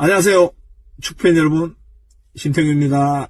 안녕하세요. 축구팬 여러분, 심태규입니다.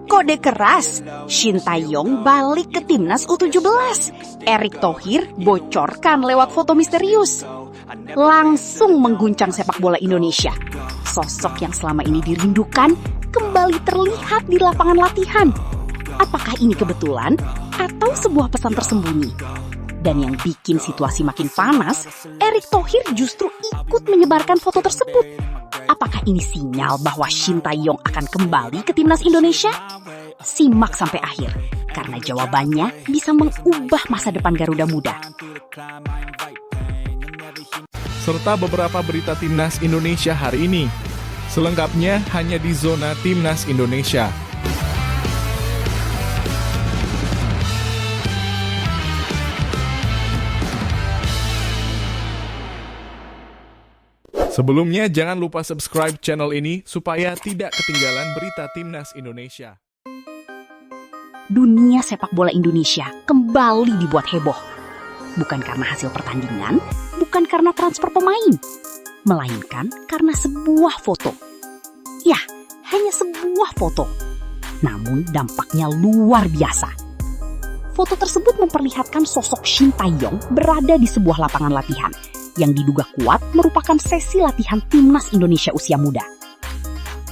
Kode keras, Shin Tae-yong balik ke timnas U17. Erick Thohir bocorkan lewat foto misterius. Langsung mengguncang sepak bola Indonesia. Sosok yang selama ini dirindukan kembali terlihat di lapangan latihan. Apakah ini kebetulan atau sebuah pesan tersembunyi? Dan yang bikin situasi makin panas, Erick Thohir justru ikut menyebarkan foto tersebut. Apakah ini sinyal bahwa Shin Tae-yong akan kembali ke timnas Indonesia? Simak sampai akhir, karena jawabannya bisa mengubah masa depan Garuda Muda. Serta beberapa berita timnas Indonesia hari ini. Selengkapnya hanya di Zona Timnas Indonesia. Sebelumnya, jangan lupa subscribe channel ini supaya tidak ketinggalan berita timnas Indonesia. Dunia sepak bola Indonesia kembali dibuat heboh. Bukan karena hasil pertandingan, bukan karena transfer pemain, melainkan karena sebuah foto. Ya, hanya sebuah foto. Namun dampaknya luar biasa. Foto tersebut memperlihatkan sosok Shin Tae-yong berada di sebuah lapangan latihan yang diduga kuat merupakan sesi latihan timnas Indonesia usia muda.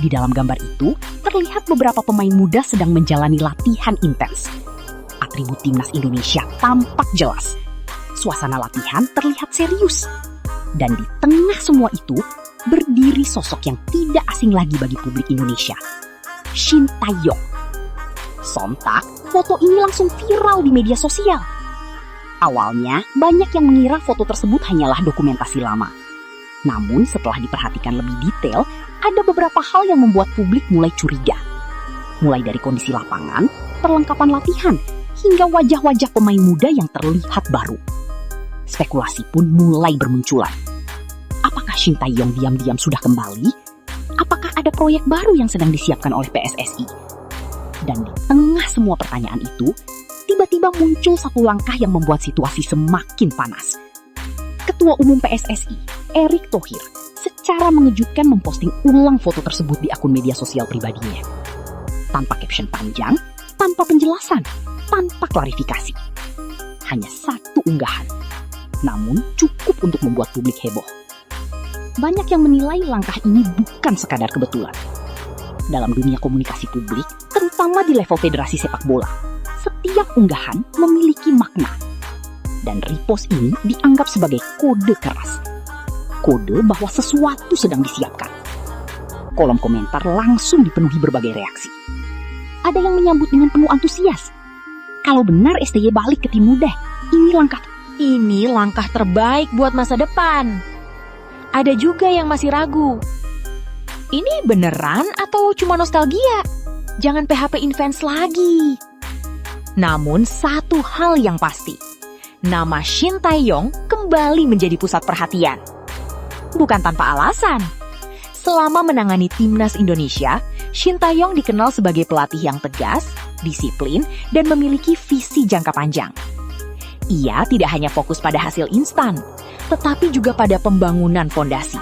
Di dalam gambar itu, terlihat beberapa pemain muda sedang menjalani latihan intens. Atribut timnas Indonesia tampak jelas. Suasana latihan terlihat serius. Dan di tengah semua itu, berdiri sosok yang tidak asing lagi bagi publik Indonesia. Shin Tae-yong. Sontak, foto ini langsung viral di media sosial. Awalnya, banyak yang mengira foto tersebut hanyalah dokumentasi lama. Namun, setelah diperhatikan lebih detail, ada beberapa hal yang membuat publik mulai curiga. Mulai dari kondisi lapangan, perlengkapan latihan, hingga wajah-wajah pemain muda yang terlihat baru. Spekulasi pun mulai bermunculan. Apakah Shin Tae-yong diam-diam sudah kembali? Apakah ada proyek baru yang sedang disiapkan oleh PSSI? Dan di tengah semua pertanyaan itu, tiba-tiba muncul satu langkah yang membuat situasi semakin panas. Ketua Umum PSSI, Erick Thohir, secara mengejutkan memposting ulang foto tersebut di akun media sosial pribadinya. Tanpa caption panjang, tanpa penjelasan, tanpa klarifikasi. Hanya satu unggahan. Namun cukup untuk membuat publik heboh. Banyak yang menilai langkah ini bukan sekadar kebetulan. Dalam dunia komunikasi publik, terutama di level federasi sepak bola, setiap unggahan memiliki makna. Dan repost ini dianggap sebagai kode keras. Kode bahwa sesuatu sedang disiapkan. Kolom komentar langsung dipenuhi berbagai reaksi. Ada yang menyambut dengan penuh antusias. Kalau benar STY balik ke tim muda, ini langkah terbaik buat masa depan. Ada juga yang masih ragu. Ini beneran atau cuma nostalgia? Jangan PHP infans lagi. Namun satu hal yang pasti, nama Shin Tae-yong kembali menjadi pusat perhatian. Bukan tanpa alasan. Selama menangani timnas Indonesia, Shin Tae-yong dikenal sebagai pelatih yang tegas, disiplin, dan memiliki visi jangka panjang. Ia tidak hanya fokus pada hasil instan, tetapi juga pada pembangunan fondasi.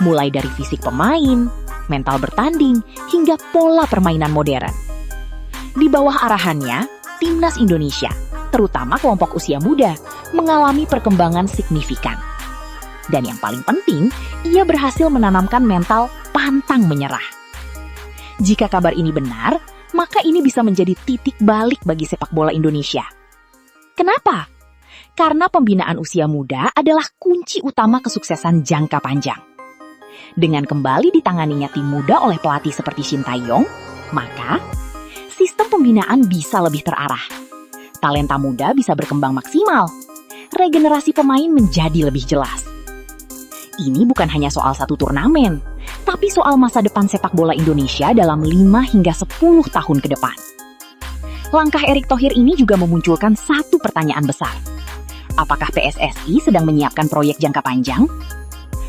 Mulai dari fisik pemain, mental bertanding, hingga pola permainan modern. Di bawah arahannya, timnas Indonesia, terutama kelompok usia muda, mengalami perkembangan signifikan. Dan yang paling penting, ia berhasil menanamkan mental pantang menyerah. Jika kabar ini benar, maka ini bisa menjadi titik balik bagi sepak bola Indonesia. Kenapa? Karena pembinaan usia muda adalah kunci utama kesuksesan jangka panjang. Dengan kembali ditanganinya tim muda oleh pelatih seperti Shin Tae-yong, maka sistem pembinaan bisa lebih terarah. Talenta muda bisa berkembang maksimal. Regenerasi pemain menjadi lebih jelas. Ini bukan hanya soal satu turnamen, tapi soal masa depan sepak bola Indonesia dalam 5 hingga 10 tahun ke depan. Langkah Erick Thohir ini juga memunculkan satu pertanyaan besar. Apakah PSSI sedang menyiapkan proyek jangka panjang?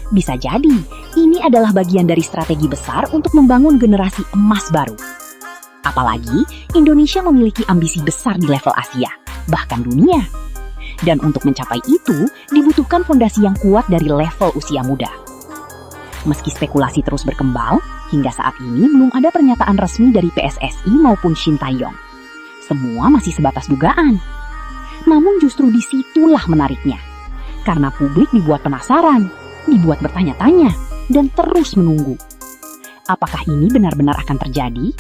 Bisa jadi, ini adalah bagian dari strategi besar untuk membangun generasi emas baru. Apalagi, Indonesia memiliki ambisi besar di level Asia, bahkan dunia. Dan untuk mencapai itu, dibutuhkan fondasi yang kuat dari level usia muda. Meski spekulasi terus berkembang, hingga saat ini belum ada pernyataan resmi dari PSSI maupun Shin Tae-yong. Semua masih sebatas dugaan. Namun justru disitulah menariknya. Karena publik dibuat penasaran, dibuat bertanya-tanya, dan terus menunggu. Apakah ini benar-benar akan terjadi?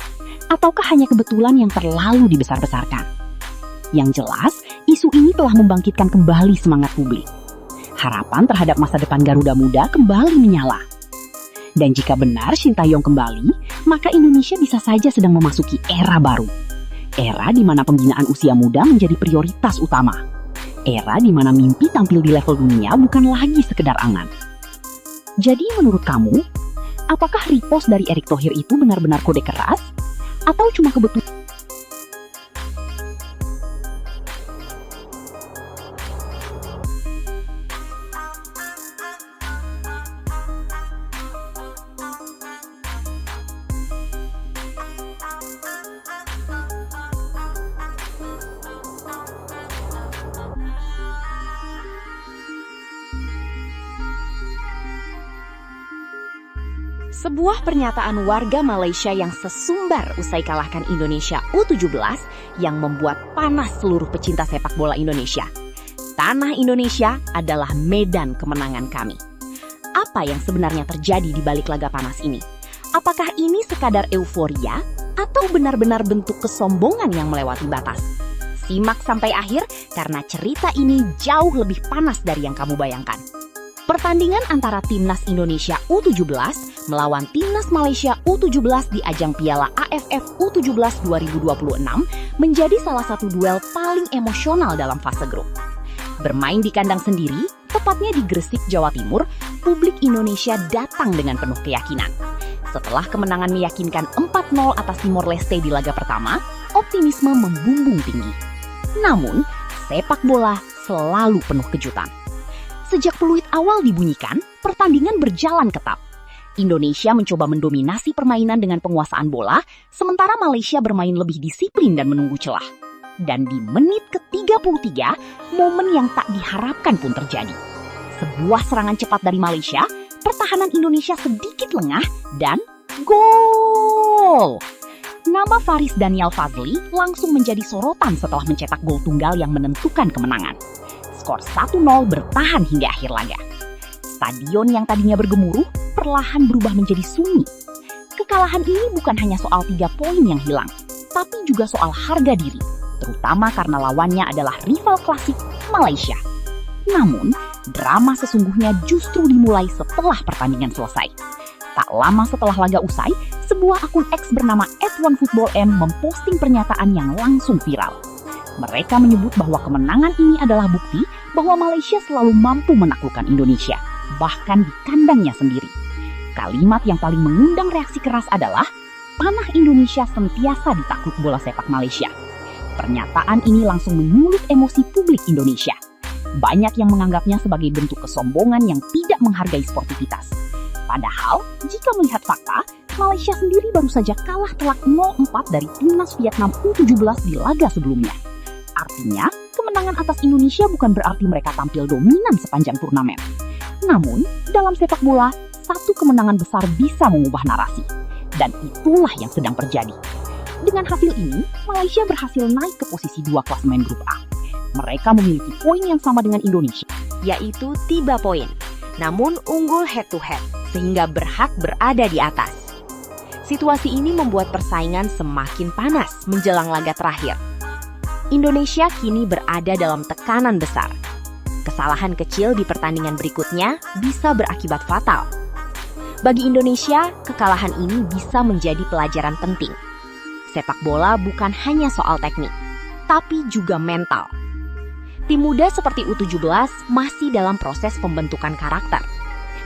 Ataukah hanya kebetulan yang terlalu dibesar-besarkan? Yang jelas, isu ini telah membangkitkan kembali semangat publik. Harapan terhadap masa depan Garuda Muda kembali menyala. Dan jika benar Shin Tae-yong kembali, maka Indonesia bisa saja sedang memasuki era baru. Era di mana pembinaan usia muda menjadi prioritas utama. Era di mana mimpi tampil di level dunia bukan lagi sekedar angan. Jadi menurut kamu, apakah repost dari Erick Thohir itu benar-benar kode keras? Atau cuma kebetulan? Sebuah pernyataan warga Malaysia yang sesumbar usai kalahkan Indonesia U17 yang membuat panas seluruh pecinta sepak bola Indonesia. Tanah Indonesia adalah medan kemenangan kami. Apa yang sebenarnya terjadi di balik laga panas ini? Apakah ini sekadar euforia atau benar-benar bentuk kesombongan yang melewati batas? Simak sampai akhir karena cerita ini jauh lebih panas dari yang kamu bayangkan. Pertandingan antara Timnas Indonesia U17 melawan Timnas Malaysia U17 di ajang Piala AFF U17 2026 menjadi salah satu duel paling emosional dalam fase grup. Bermain di kandang sendiri, tepatnya di Gresik, Jawa Timur, publik Indonesia datang dengan penuh keyakinan. Setelah kemenangan meyakinkan 4-0 atas Timor Leste di laga pertama, optimisme membumbung tinggi. Namun, sepak bola selalu penuh kejutan. Sejak peluit awal dibunyikan, pertandingan berjalan ketat. Indonesia mencoba mendominasi permainan dengan penguasaan bola, sementara Malaysia bermain lebih disiplin dan menunggu celah. Dan di menit ke-33, momen yang tak diharapkan pun terjadi. Sebuah serangan cepat dari Malaysia, pertahanan Indonesia sedikit lengah, dan gol! Nama Faris Daniel Fazli langsung menjadi sorotan setelah mencetak gol tunggal yang menentukan kemenangan. Skor 1-0 bertahan hingga akhir laga. Stadion yang tadinya bergemuruh perlahan berubah menjadi sunyi. Kekalahan ini bukan hanya soal 3 poin yang hilang, tapi juga soal harga diri, terutama karena lawannya adalah rival klasik Malaysia. Namun, drama sesungguhnya justru dimulai setelah pertandingan selesai. Tak lama setelah laga usai, sebuah akun X bernama @onefootballm memposting pernyataan yang langsung viral. Mereka menyebut bahwa kemenangan ini adalah bukti bahwa Malaysia selalu mampu menaklukkan Indonesia, bahkan di kandangnya sendiri. Kalimat yang paling mengundang reaksi keras adalah, panah Indonesia sentiasa ditakluk bola sepak Malaysia. Pernyataan ini langsung menyulut emosi publik Indonesia. Banyak yang menganggapnya sebagai bentuk kesombongan yang tidak menghargai sportivitas. Padahal, jika melihat fakta, Malaysia sendiri baru saja kalah telak 0-4 dari Timnas Vietnam U17 di laga sebelumnya. Artinya, kemenangan atas Indonesia bukan berarti mereka tampil dominan sepanjang turnamen. Namun, dalam sepak bola, satu kemenangan besar bisa mengubah narasi. Dan itulah yang sedang terjadi. Dengan hasil ini, Malaysia berhasil naik ke posisi 2 klasemen grup A. Mereka memiliki poin yang sama dengan Indonesia, yaitu 3 poin. Namun unggul head to head, sehingga berhak berada di atas. Situasi ini membuat persaingan semakin panas menjelang laga terakhir. Indonesia kini berada dalam tekanan besar. Kesalahan kecil di pertandingan berikutnya bisa berakibat fatal. Bagi Indonesia, kekalahan ini bisa menjadi pelajaran penting. Sepak bola bukan hanya soal teknik, tapi juga mental. Tim muda seperti U17 masih dalam proses pembentukan karakter.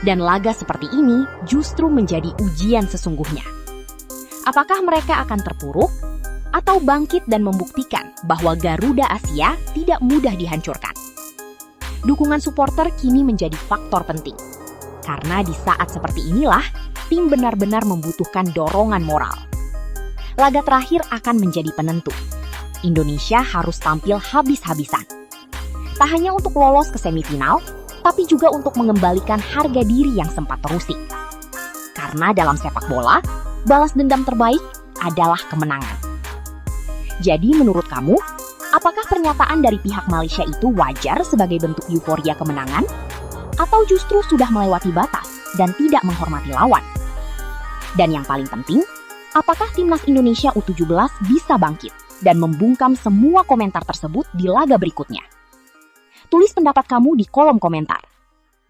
Dan laga seperti ini justru menjadi ujian sesungguhnya. Apakah mereka akan terpuruk? Atau bangkit dan membuktikan bahwa Garuda Asia tidak mudah dihancurkan? Dukungan supporter kini menjadi faktor penting. Karena di saat seperti inilah, tim benar-benar membutuhkan dorongan moral. Laga terakhir akan menjadi penentu. Indonesia harus tampil habis-habisan. Tak hanya untuk lolos ke semifinal, tapi juga untuk mengembalikan harga diri yang sempat terusik. Karena dalam sepak bola, balas dendam terbaik adalah kemenangan. Jadi menurut kamu, apakah pernyataan dari pihak Malaysia itu wajar sebagai bentuk euforia kemenangan? Atau justru sudah melewati batas dan tidak menghormati lawan? Dan yang paling penting, apakah timnas Indonesia U17 bisa bangkit dan membungkam semua komentar tersebut di laga berikutnya? Tulis pendapat kamu di kolom komentar.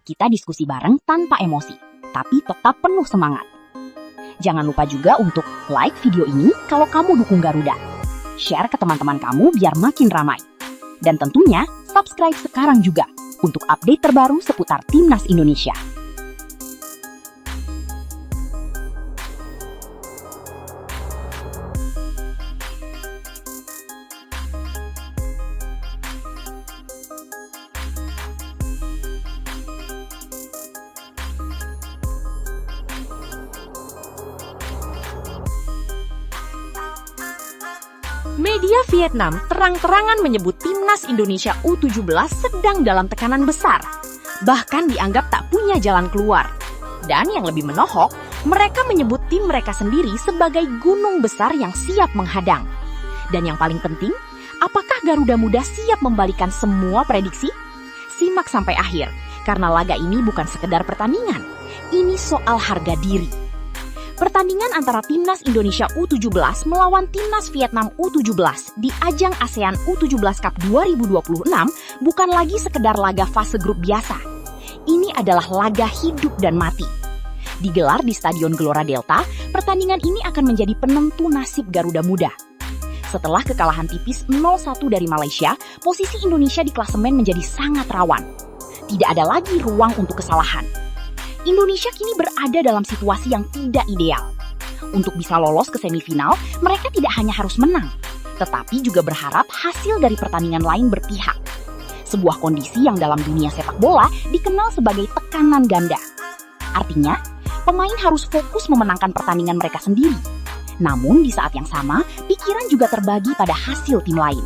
Kita diskusi bareng tanpa emosi, tapi tetap penuh semangat. Jangan lupa juga untuk like video ini kalau kamu dukung Garuda. Share ke teman-teman kamu biar makin ramai. Dan tentunya subscribe sekarang juga untuk update terbaru seputar Timnas Indonesia. Media Vietnam terang-terangan menyebut timnas Indonesia U17 sedang dalam tekanan besar, bahkan dianggap tak punya jalan keluar. Dan yang lebih menohok, mereka menyebut tim mereka sendiri sebagai gunung besar yang siap menghadang. Dan yang paling penting, apakah Garuda Muda siap membalikan semua prediksi? Simak sampai akhir, karena laga ini bukan sekedar pertandingan, ini soal harga diri. Pertandingan antara Timnas Indonesia U17 melawan Timnas Vietnam U17 di ajang ASEAN U17 Cup 2026 bukan lagi sekedar laga fase grup biasa. Ini adalah laga hidup dan mati. Digelar di Stadion Gelora Delta, pertandingan ini akan menjadi penentu nasib Garuda Muda. Setelah kekalahan tipis 0-1 dari Malaysia, posisi Indonesia di klasemen menjadi sangat rawan. Tidak ada lagi ruang untuk kesalahan. Indonesia kini berada dalam situasi yang tidak ideal. Untuk bisa lolos ke semifinal, mereka tidak hanya harus menang, tetapi juga berharap hasil dari pertandingan lain berpihak. Sebuah kondisi yang dalam dunia sepak bola dikenal sebagai tekanan ganda. Artinya, pemain harus fokus memenangkan pertandingan mereka sendiri. Namun di saat yang sama, pikiran juga terbagi pada hasil tim lain.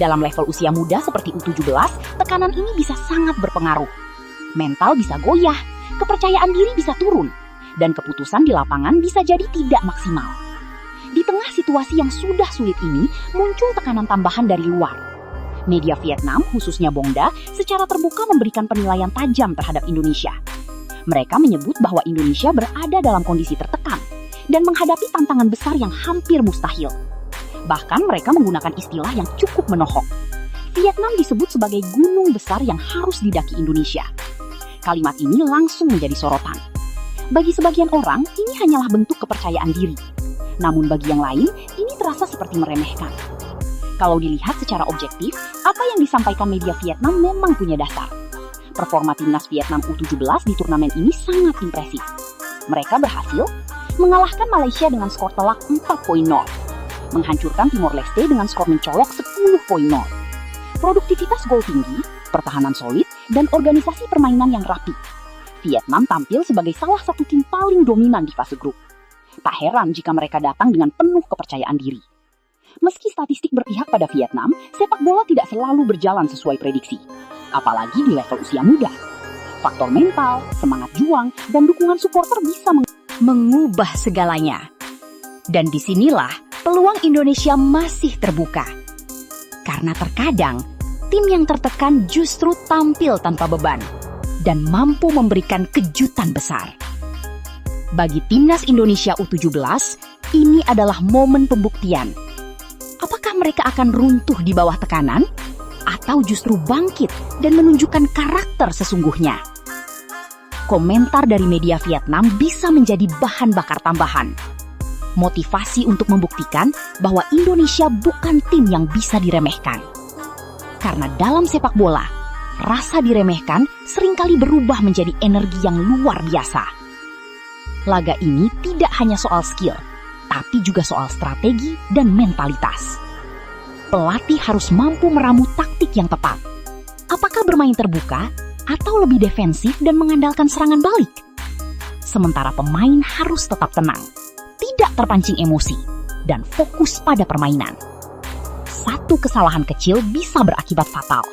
Dalam level usia muda seperti U17, tekanan ini bisa sangat berpengaruh. Mental bisa goyah, kepercayaan diri bisa turun, dan keputusan di lapangan bisa jadi tidak maksimal. Di tengah situasi yang sudah sulit ini, muncul tekanan tambahan dari luar. Media Vietnam, khususnya Bongda, secara terbuka memberikan penilaian tajam terhadap Indonesia. Mereka menyebut bahwa Indonesia berada dalam kondisi tertekan dan menghadapi tantangan besar yang hampir mustahil. Bahkan mereka menggunakan istilah yang cukup menohok. Vietnam disebut sebagai gunung besar yang harus didaki Indonesia. Kalimat ini langsung menjadi sorotan. Bagi sebagian orang, ini hanyalah bentuk kepercayaan diri. Namun bagi yang lain, ini terasa seperti meremehkan. Kalau dilihat secara objektif, apa yang disampaikan media Vietnam memang punya dasar. Performa timnas Vietnam U17 di turnamen ini sangat impresif. Mereka berhasil mengalahkan Malaysia dengan skor telak 4.0, menghancurkan Timor Leste dengan skor mencolok 10.0. Produktivitas gol tinggi, pertahanan solid, dan organisasi permainan yang rapi. Vietnam tampil sebagai salah satu tim paling dominan di fase grup. Tak heran jika mereka datang dengan penuh kepercayaan diri. Meski statistik berpihak pada Vietnam, sepak bola tidak selalu berjalan sesuai prediksi. Apalagi di level usia muda. Faktor mental, semangat juang, dan dukungan supporter bisa mengubah segalanya. Dan disinilah peluang Indonesia masih terbuka. Karena terkadang, tim yang tertekan justru tampil tanpa beban dan mampu memberikan kejutan besar. Bagi Timnas Indonesia U17, ini adalah momen pembuktian. Apakah mereka akan runtuh di bawah tekanan? Atau justru bangkit dan menunjukkan karakter sesungguhnya? Komentar dari media Vietnam bisa menjadi bahan bakar tambahan. Motivasi untuk membuktikan bahwa Indonesia bukan tim yang bisa diremehkan. Karena dalam sepak bola, rasa diremehkan seringkali berubah menjadi energi yang luar biasa. Laga ini tidak hanya soal skill, tapi juga soal strategi dan mentalitas. Pelatih harus mampu meramu taktik yang tepat. Apakah bermain terbuka atau lebih defensif dan mengandalkan serangan balik? Sementara pemain harus tetap tenang, tidak terpancing emosi, dan fokus pada permainan. Satu kesalahan kecil bisa berakibat fatal.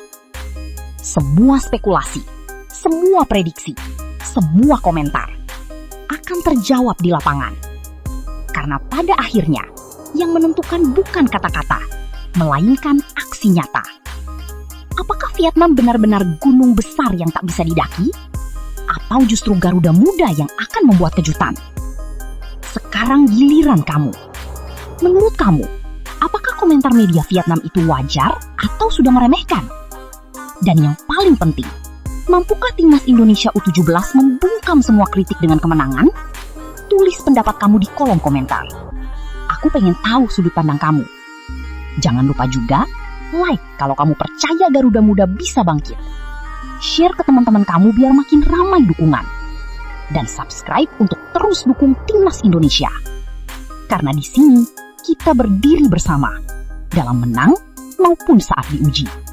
Semua spekulasi, semua prediksi, semua komentar, akan terjawab di lapangan. Karena pada akhirnya, yang menentukan bukan kata-kata, melainkan aksi nyata. Apakah Vietnam benar-benar gunung besar yang tak bisa didaki? Atau justru Garuda Muda yang akan membuat kejutan? Sekarang giliran kamu. Menurut kamu, apakah komentar media Vietnam itu wajar atau sudah meremehkan? Dan yang paling penting, mampukah timnas Indonesia U17 membungkam semua kritik dengan kemenangan? Tulis pendapat kamu di kolom komentar. Aku pengen tahu sudut pandang kamu. Jangan lupa juga like kalau kamu percaya Garuda Muda bisa bangkit. Share ke teman-teman kamu biar makin ramai dukungan. Dan subscribe untuk terus dukung timnas Indonesia. Karena di sini kita berdiri bersama dalam menang maupun saat diuji.